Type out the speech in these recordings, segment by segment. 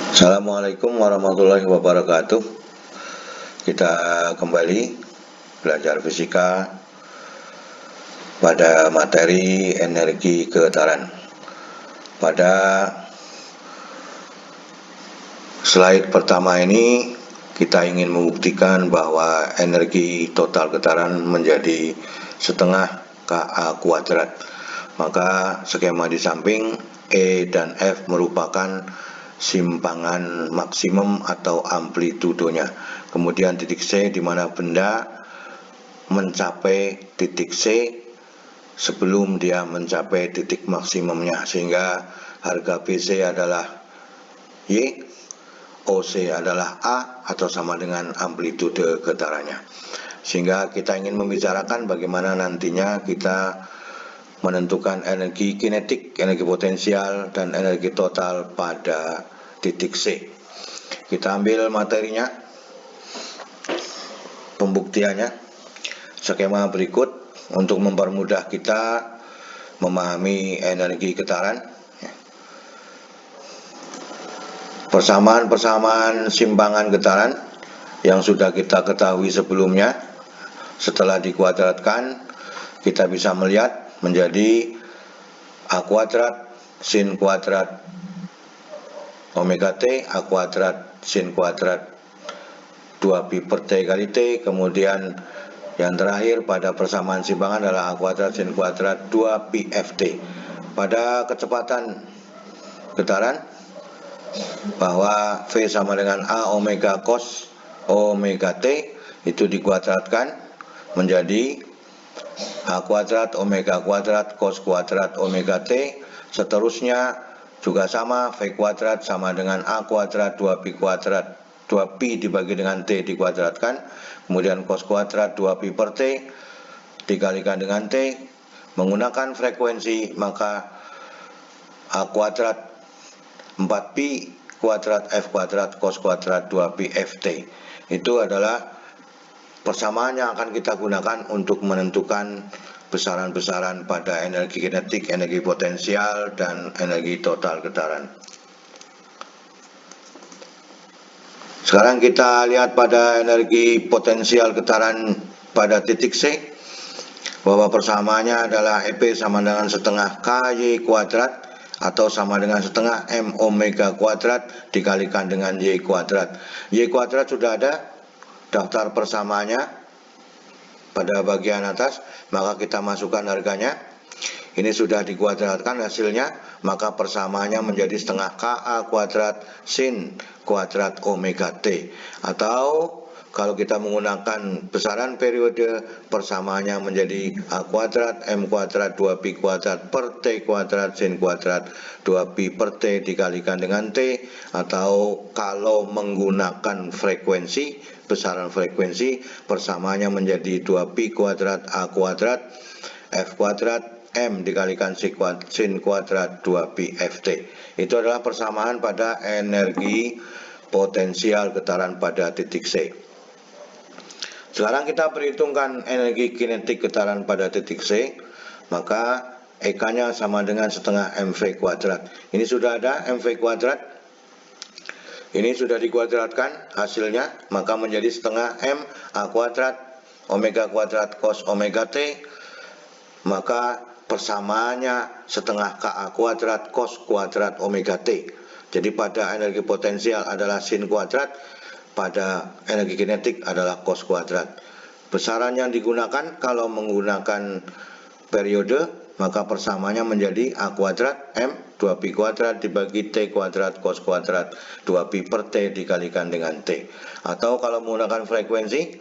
Assalamualaikum warahmatullahi wabarakatuh. Kita kembali belajar fisika pada materi energi getaran. Pada slide pertama ini kita ingin membuktikan bahwa energi total getaran menjadi setengah Ka kuadrat. Maka skema di samping E dan F merupakan simpangan maksimum atau amplitudonya. Kemudian titik C di mana benda mencapai titik C sebelum dia mencapai titik maksimumnya, sehingga harga BC adalah Y, OC adalah A atau sama dengan amplitude getarannya. Sehingga kita ingin membicarakan bagaimana nantinya kita menentukan energi kinetik, energi potensial, dan energi total pada titik C. Kita ambil materinya, pembuktiannya, skema berikut untuk mempermudah kita memahami energi getaran. Persamaan-persamaan simpangan getaran yang sudah kita ketahui sebelumnya, setelah dikuadratkan, kita bisa melihat menjadi A kuadrat sin kuadrat omega T, A kuadrat sin kuadrat 2pi per T kali T. Kemudian yang terakhir pada persamaan simpangan adalah A kuadrat sin kuadrat 2pi Ft. Pada kecepatan getaran, bahwa V sama dengan A omega cos omega T itu dikuadratkan menjadi A kuadrat omega kuadrat cos kuadrat omega T. Seterusnya juga sama, V kuadrat sama dengan A kuadrat 2pi kuadrat 2pi dibagi dengan T dikuadratkan, kemudian cos kuadrat 2pi per T dikalikan dengan T. Menggunakan frekuensi, maka A kuadrat 4pi kuadrat F kuadrat cos kuadrat 2pi Ft itu adalah persamaan yang akan kita gunakan untuk menentukan besaran-besaran pada energi kinetik, energi potensial, dan energi total getaran. Sekarang kita lihat pada energi potensial getaran pada titik C, bahwa persamaannya adalah EP sama dengan setengah KY kuadrat atau sama dengan setengah M omega kuadrat dikalikan dengan Y kuadrat. Y kuadrat sudah ada daftar persamaannya pada bagian atas, maka kita masukkan harganya. Ini sudah dikuadratkan hasilnya, maka persamaannya menjadi setengah Ka kuadrat sin kuadrat omega T. Atau kalau kita menggunakan besaran periode, persamaannya menjadi A kuadrat M kuadrat 2pi kuadrat per T kuadrat sin kuadrat 2pi per T dikalikan dengan T. Atau kalau menggunakan frekuensi, besaran frekuensi, persamaannya menjadi 2pi kuadrat A kuadrat F kuadrat M dikalikan sin kuadrat 2pi Ft. Itu adalah persamaan pada energi potensial getaran pada titik C. Sekarang kita perhitungkan energi kinetik getaran pada titik C, maka EK-nya sama dengan setengah MV kuadrat. Ini sudah ada MV kuadrat. Ini sudah dikuadratkan hasilnya, maka menjadi setengah M A kuadrat omega kuadrat cos omega T. Maka persamaannya setengah Ka kuadrat cos kuadrat omega T. Jadi pada energi potensial adalah sin kuadrat, pada energi kinetik adalah cos kuadrat. Besaran yang digunakan kalau menggunakan periode, maka persamaannya menjadi A kuadrat M 2pi kuadrat dibagi T kuadrat cos kuadrat 2pi per T dikalikan dengan T. Atau kalau menggunakan frekuensi,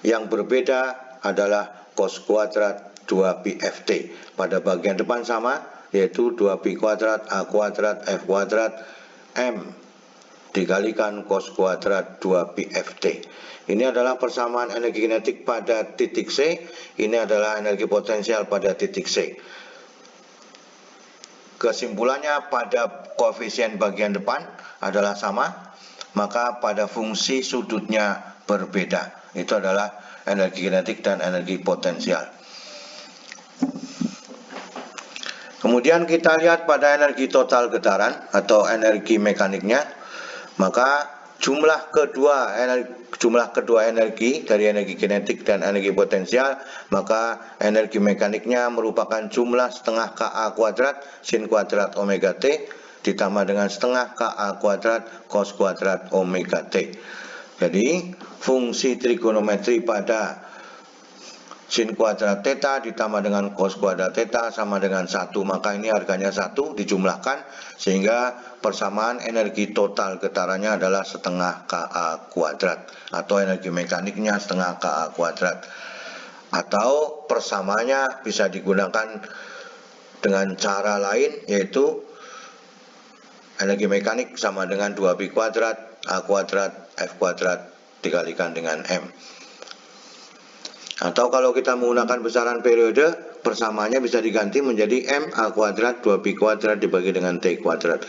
yang berbeda adalah cos kuadrat 2pi Ft. Pada bagian depan sama, yaitu 2pi kuadrat A kuadrat F kuadrat M dikalikan cos kuadrat 2pi Ft. Ini adalah persamaan energi kinetik pada titik C. Ini adalah energi potensial pada titik C. Kesimpulannya, pada koefisien bagian depan adalah sama, maka pada fungsi sudutnya berbeda. Itu adalah energi kinetik dan energi potensial. Kemudian kita lihat pada energi total getaran atau energi mekaniknya, maka jumlah kedua energi dari energi kinetik dan energi potensial, maka energi mekaniknya merupakan jumlah setengah Ka kuadrat sin kuadrat omega T ditambah dengan setengah Ka kuadrat cos kuadrat omega T. Jadi fungsi trigonometri pada sin kuadrat theta ditambah dengan cos kuadrat theta sama dengan 1, maka ini harganya 1 dijumlahkan sehingga persamaan energi total getarannya adalah setengah Ka kuadrat atau energi mekaniknya setengah Ka kuadrat, atau persamaannya bisa digunakan dengan cara lain, yaitu energi mekanik sama dengan 2pi kuadrat A kuadrat F kuadrat dikalikan dengan M. Atau kalau kita menggunakan besaran periode, persamaannya bisa diganti menjadi M A kuadrat 2pi kuadrat dibagi dengan T kuadrat.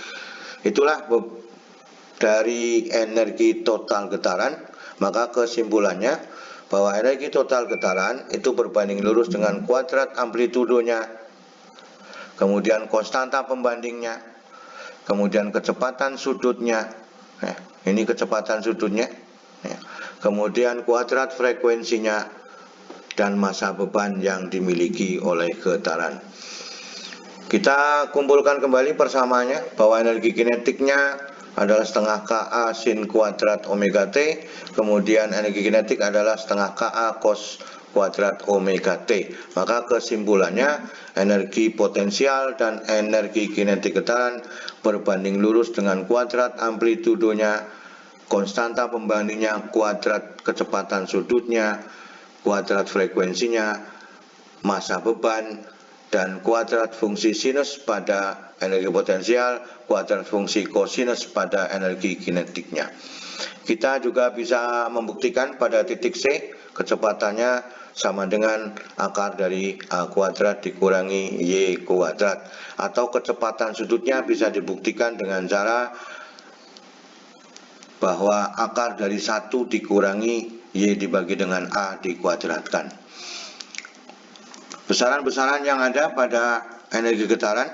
Itulah dari energi total getaran. Maka kesimpulannya bahwa energi total getaran itu berbanding lurus dengan kuadrat amplitudonya, kemudian konstanta pembandingnya, kemudian kecepatan sudutnya, ini kecepatan sudutnya, kemudian kuadrat frekuensinya, dan massa beban yang dimiliki oleh getaran. Kita kumpulkan kembali persamaannya bahwa energi kinetiknya adalah setengah Ka sin kuadrat omega T, kemudian energi kinetik adalah setengah Ka cos kuadrat omega T. Maka kesimpulannya energi potensial dan energi kinetik getaran berbanding lurus dengan kuadrat amplitudonya, konstanta pembandingnya, kuadrat kecepatan sudutnya, kuadrat frekuensinya, massa beban, dan kuadrat fungsi sinus pada energi potensial, kuadrat fungsi kosinus pada energi kinetiknya. Kita juga bisa membuktikan pada titik C kecepatannya sama dengan akar dari A kuadrat dikurangi Y kuadrat, atau kecepatan sudutnya bisa dibuktikan dengan cara bahwa akar dari 1 dikurangi Y dibagi dengan A dikuadratkan. Besaran-besaran yang ada pada energi getaran,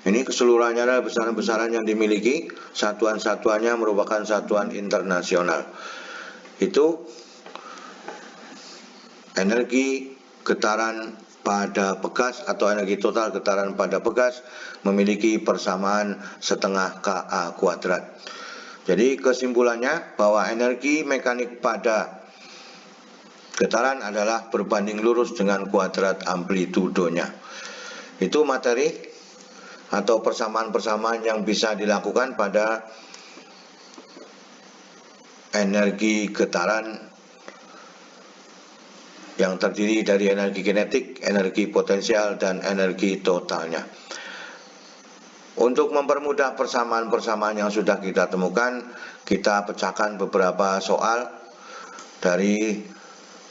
ini keseluruhannya adalah besaran-besaran yang dimiliki, satuan-satuannya merupakan satuan internasional. Itu energi getaran pada pegas atau energi total getaran pada pegas memiliki persamaan setengah Ka kuadrat. Jadi kesimpulannya bahwa energi mekanik pada getaran adalah berbanding lurus dengan kuadrat amplitudonya. Itu materi atau persamaan-persamaan yang bisa dilakukan pada energi getaran yang terdiri dari energi kinetik, energi potensial, dan energi totalnya. Untuk mempermudah persamaan-persamaan yang sudah kita temukan, kita pecahkan beberapa soal dari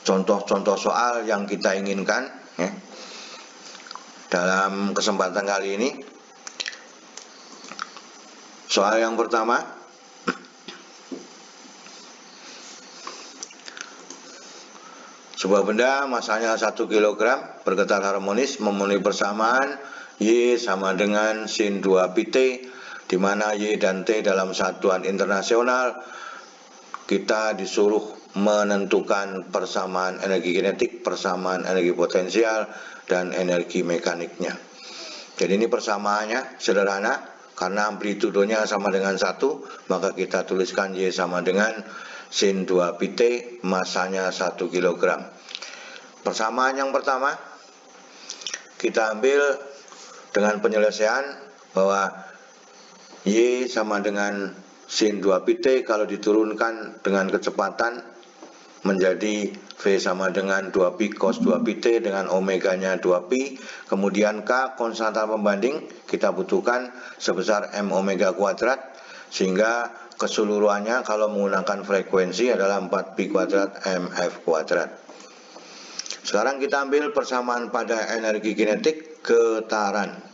contoh-contoh soal yang kita inginkan dalam kesempatan kali ini. Soal yang pertama, sebuah benda masanya 1 kg bergetar harmonis memenuhi persamaan Y sama dengan sin 2pi T, di mana Y dan T dalam satuan internasional. Kita disuruh menentukan persamaan energi kinetik, persamaan energi potensial, dan energi mekaniknya. Jadi ini persamaannya sederhana, karena amplitudonya sama dengan 1, maka kita tuliskan Y sama dengan sin 2pi T, masanya 1 kg. Persamaan yang pertama, kita ambil dengan penyelesaian bahwa Y sama dengan sin 2pi T kalau diturunkan dengan kecepatan menjadi V sama dengan 2pi cos 2pi T dengan omeganya 2pi. Kemudian K konstanta pembanding kita butuhkan sebesar M omega kuadrat, sehingga keseluruhannya kalau menggunakan frekuensi adalah 4pi kuadrat MF kuadrat. Sekarang kita ambil persamaan pada energi kinetik getaran.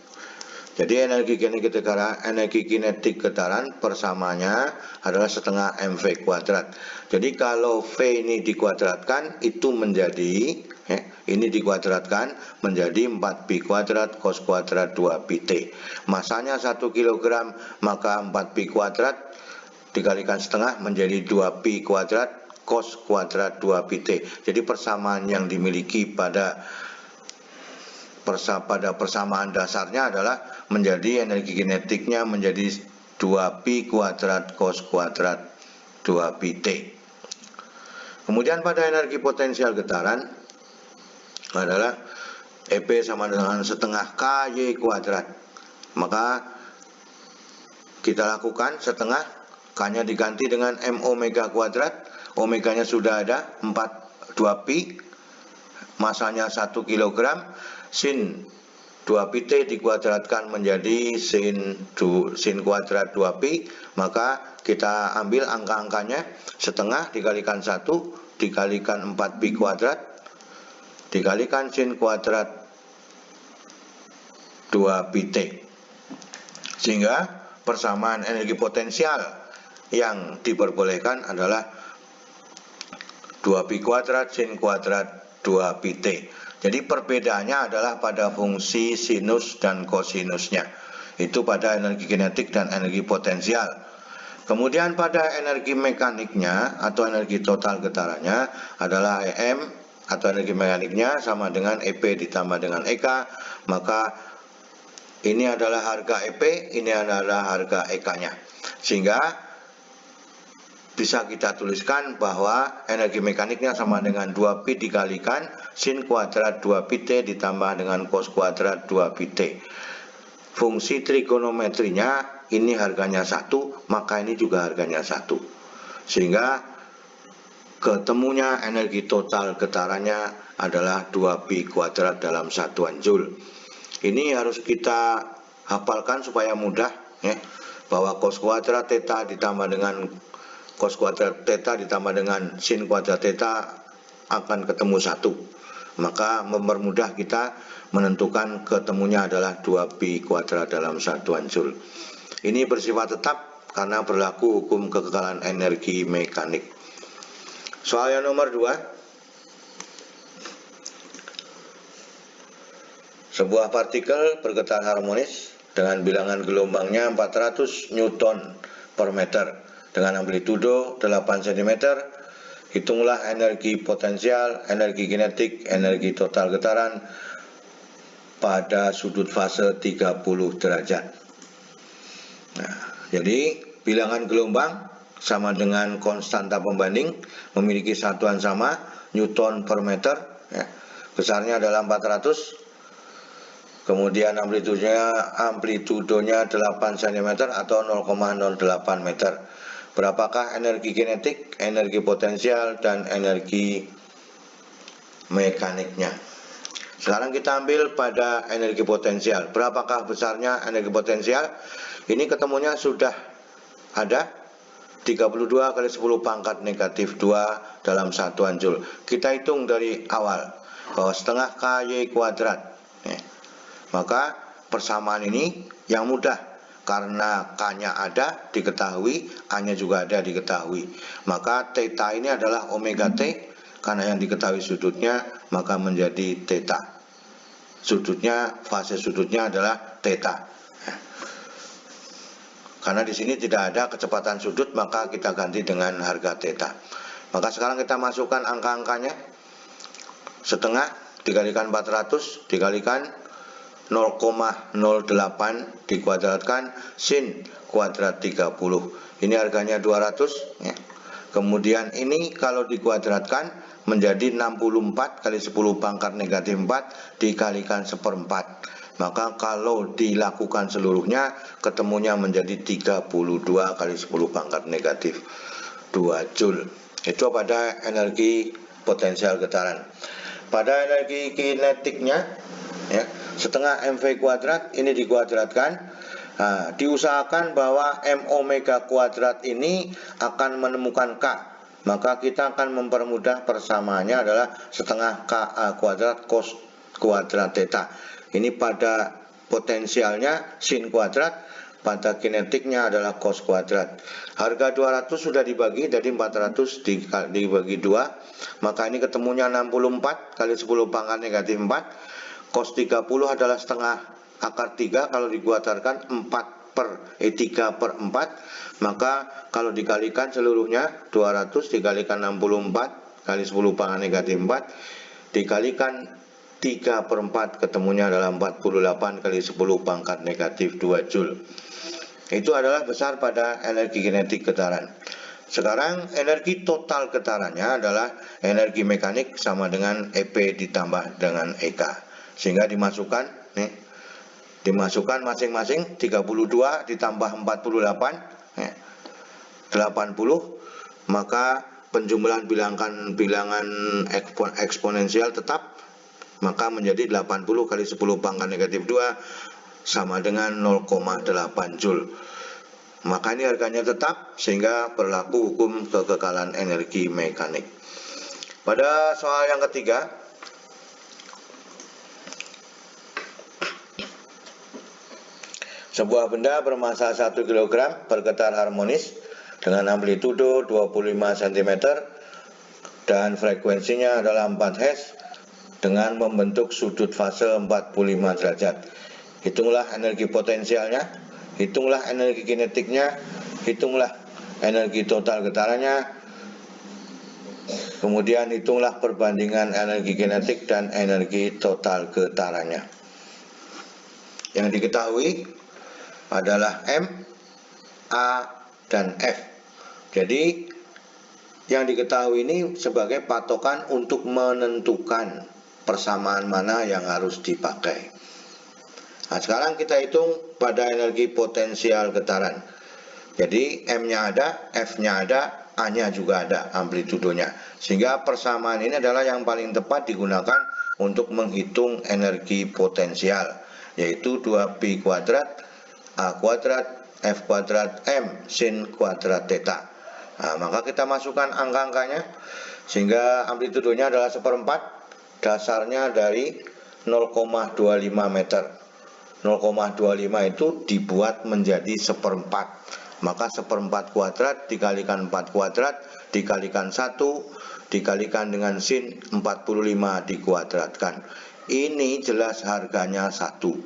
Jadi energi kinetik getaran persamanya adalah setengah MV kuadrat. Jadi kalau V ini dikuadratkan itu menjadi ini dikuadratkan menjadi 4pi kuadrat cos kuadrat 2pi T. Masanya 1 kg, maka 4pi kuadrat dikalikan setengah menjadi 2pi kuadrat cos kuadrat 2pi T. Jadi persamaan yang dimiliki pada persamaan dasarnya adalah menjadi energi kinetiknya menjadi 2pi kuadrat cos kuadrat 2pi T. Kemudian pada energi potensial getaran adalah EP sama dengan setengah KY kuadrat. Maka kita lakukan setengah, K-nya diganti dengan M omega kuadrat. Omeganya sudah ada 2pi, masanya 1 kg, sin 2pi T dikuadratkan menjadi sin kuadrat 2pi, maka kita ambil angka-angkanya, setengah dikalikan 1 dikalikan 4pi kuadrat dikalikan sin kuadrat 2pi T, sehingga persamaan energi potensial yang diperbolehkan adalah 2pi kuadrat sin kuadrat 2pi T. Jadi perbedaannya adalah pada fungsi sinus dan kosinusnya. Itu pada energi kinetik dan energi potensial. Kemudian pada energi mekaniknya atau energi total getarannya adalah EM atau energi mekaniknya sama dengan EP ditambah dengan EK. Maka ini adalah harga EP, ini adalah harga EK-nya. Sehingga bisa kita tuliskan bahwa energi mekaniknya sama dengan 2pi dikalikan sin kuadrat 2pi T ditambah dengan cos kuadrat 2pi T. Fungsi trigonometrinya ini harganya 1, maka ini juga harganya 1. Sehingga ketemunya energi total getarannya adalah 2pi kuadrat dalam satuan Joule. Ini harus kita hafalkan supaya mudah ya, bahwa cos kuadrat theta ditambah dengan cos kuadrat theta ditambah dengan sin kuadrat theta akan ketemu 1. Maka mempermudah kita menentukan ketemunya adalah 2pi kuadrat dalam satuan Joule. Ini bersifat tetap karena berlaku hukum kekekalan energi mekanik. Soal yang nomor 2. Sebuah partikel bergetar harmonis dengan bilangan gelombangnya 400 Newton per meter dengan amplitudo 8 cm. Hitunglah energi potensial, energi kinetik, energi total getaran pada sudut fase 30 derajat. Nah, jadi bilangan gelombang sama dengan konstanta pembanding, memiliki satuan sama, Newton per meter ya. Besarnya adalah 400, kemudian amplitudonya 8 cm atau 0,08 meter. Berapakah energi kinetik, energi potensial, dan energi mekaniknya? Sekarang kita ambil pada energi potensial. Berapakah besarnya energi potensial? Ini ketemunya sudah ada 32 kali 10 pangkat negatif 2 dalam satuan Joule. Kita hitung dari awal bahwa setengah KY kuadrat ya. Maka persamaan ini yang mudah karena K-nya ada diketahui, A-nya juga ada diketahui. Maka theta ini adalah omega T, karena yang diketahui sudutnya maka menjadi theta. Sudutnya, fase sudutnya adalah theta. Karena di sini tidak ada kecepatan sudut, maka kita ganti dengan harga theta. Maka sekarang kita masukkan angka-angkanya. Setengah dikalikan 400 dikalikan 0,08 dikuadratkan sin kuadrat 30. Ini harganya 200 ya. Kemudian ini kalau dikuadratkan menjadi 64 kali 10 pangkat negatif 4 dikalikan 1/4. Maka kalau dilakukan seluruhnya ketemunya menjadi 32 kali 10 pangkat negatif 2 Joule. Itu pada energi potensial getaran. Pada energi kinetiknya ya, setengah MV kuadrat ini dikuadratkan. Nah, diusahakan bahwa M omega kuadrat ini akan menemukan K. Maka kita akan mempermudah persamaannya adalah setengah KA kuadrat cos kuadrat theta. Ini pada potensialnya sin kuadrat, pada kinetiknya adalah cos kuadrat. Harga 200 sudah dibagi, jadi 400 dibagi 2, maka ini ketemunya 64 kali 10 pangkat negatif 4. Cos 30 adalah setengah akar 3, kalau dikuatarkan 3 per 4, maka kalau dikalikan seluruhnya 200 dikalikan 64 kali 10 pangkat negatif 4 dikalikan 3 per 4, ketemunya adalah 48 kali 10 pangkat negatif 2 Joule. Itu adalah besar pada energi kinetik getaran. Sekarang energi total getarannya adalah energi mekanik sama dengan EP ditambah dengan EK, sehingga dimasukkan nih, dimasukkan masing-masing 32 ditambah 48 80, maka penjumlahan bilangan eksponensial tetap, maka menjadi 80 kali 10 pangkat negatif 2 sama dengan 0,8 Joule. Maka ini harganya tetap, sehingga berlaku hukum kekekalan energi mekanik. Pada soal yang ketiga, sebuah benda bermassa 1 kg bergetar harmonis dengan amplitudo 25 cm dan frekuensinya adalah 4 Hz dengan membentuk sudut fase 45 derajat. Hitunglah energi potensialnya, hitunglah energi kinetiknya, hitunglah energi total getarannya, kemudian hitunglah perbandingan energi kinetik dan energi total getarannya. Yang diketahui adalah M, A, dan F. Jadi yang diketahui ini sebagai patokan untuk menentukan persamaan mana yang harus dipakai. Nah, sekarang kita hitung pada energi potensial getaran. Jadi M-nya ada, F-nya ada, A-nya juga ada, amplitudonya. Sehingga persamaan ini adalah yang paling tepat digunakan untuk menghitung energi potensial, yaitu 2pi kuadrat A kuadrat F kuadrat M sin kuadrat theta. Nah, maka kita masukkan angka-angkanya, sehingga amplitudonya adalah 1/4, dasarnya dari 0,25 meter. 0,25 itu dibuat menjadi 1/4, maka 1/4 kuadrat dikalikan 4 kuadrat dikalikan 1 dikalikan dengan sin 45 dikuadratkan. Ini jelas harganya 1.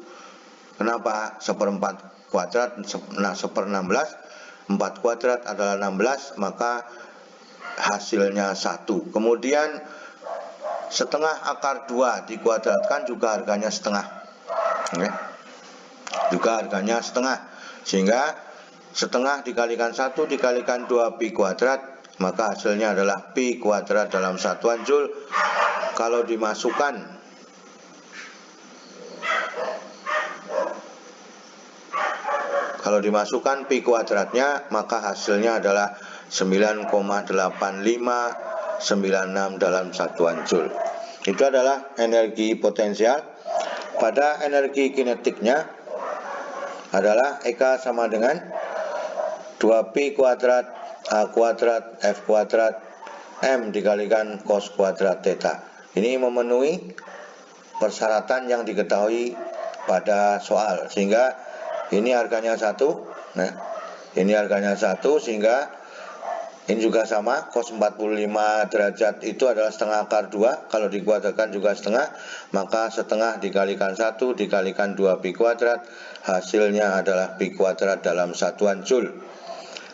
Kenapa? 1/4 kuadrat, nah 1/16, 4 kuadrat adalah 16, maka hasilnya 1. Kemudian setengah akar 2 dikuadratkan juga harganya setengah, juga harganya setengah, sehingga setengah dikalikan 1 dikalikan 2pi kuadrat, maka hasilnya adalah pi kuadrat dalam satuan Joule. Kalau dimasukkan pi kuadratnya, maka hasilnya adalah 9,8596 dalam satuan Joule. Itu adalah energi potensial. Pada energi kinetiknya adalah EK sama dengan 2pi kuadrat A kuadrat F kuadrat M dikalikan cos kuadrat theta. Ini memenuhi persyaratan yang diketahui pada soal, sehingga ini harganya 1. Nah, ini harganya 1, sehingga ini juga sama, cos 45 derajat itu adalah setengah akar 2, kalau dikuadratkan juga setengah, maka setengah dikalikan 1 dikalikan 2pi kuadrat, hasilnya adalah pi kuadrat dalam satuan Joule.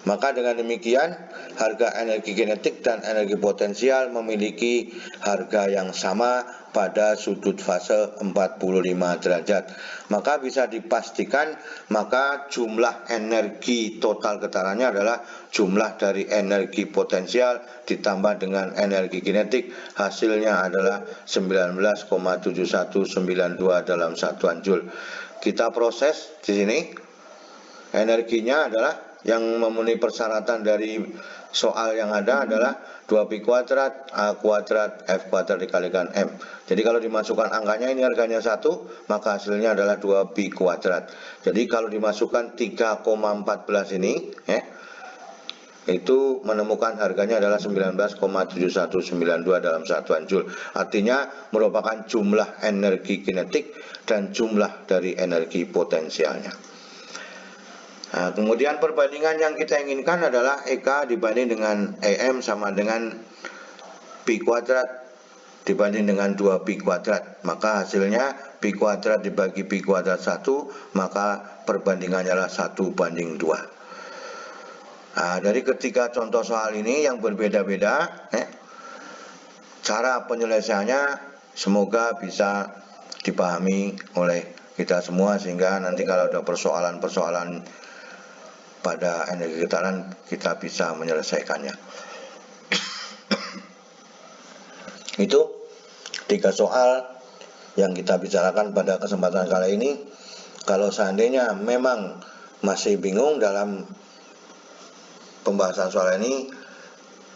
Maka dengan demikian, harga energi kinetik dan energi potensial memiliki harga yang sama pada sudut fase 45 derajat. Maka bisa dipastikan, maka jumlah energi total getarannya adalah jumlah dari energi potensial ditambah dengan energi kinetik, hasilnya adalah 19,7192 dalam satuan Joule. Kita proses di sini. Energinya adalah yang memenuhi persyaratan dari soal yang ada adalah 2pi kuadrat A kuadrat F kuadrat dikalikan M. Jadi kalau dimasukkan angkanya, ini harganya 1, maka hasilnya adalah 2pi kuadrat. Jadi kalau dimasukkan 3,14 ini, itu menemukan harganya adalah 19,7192 dalam satuan Joule. Artinya merupakan jumlah energi kinetik dan jumlah dari energi potensialnya. Nah, kemudian perbandingan yang kita inginkan adalah EK dibanding dengan EM sama dengan Pi kuadrat dibanding dengan 2 Pi kuadrat. Maka hasilnya Pi kuadrat dibagi Pi kuadrat 1, maka perbandingannya adalah 1:2. Nah, dari ketiga contoh soal ini yang berbeda-beda, cara penyelesaiannya semoga bisa dipahami oleh kita semua, sehingga nanti kalau ada persoalan-persoalan pada energi getaran kita bisa menyelesaikannya. Itu 3 soal yang kita bicarakan pada kesempatan kali ini. Kalau seandainya memang masih bingung dalam pembahasan soal ini,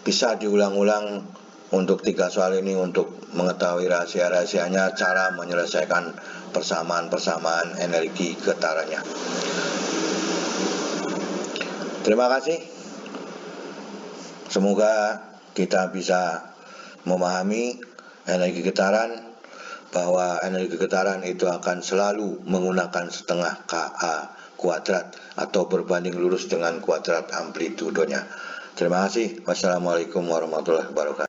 bisa diulang-ulang untuk 3 soal ini untuk mengetahui rahasia-rahasianya, cara menyelesaikan persamaan-persamaan energi getarannya. Terima kasih. Semoga kita bisa memahami energi getaran, bahwa energi getaran itu akan selalu menggunakan setengah Ka kuadrat atau berbanding lurus dengan kuadrat amplitudenya. Terima kasih. Wassalamualaikum warahmatullahi wabarakatuh.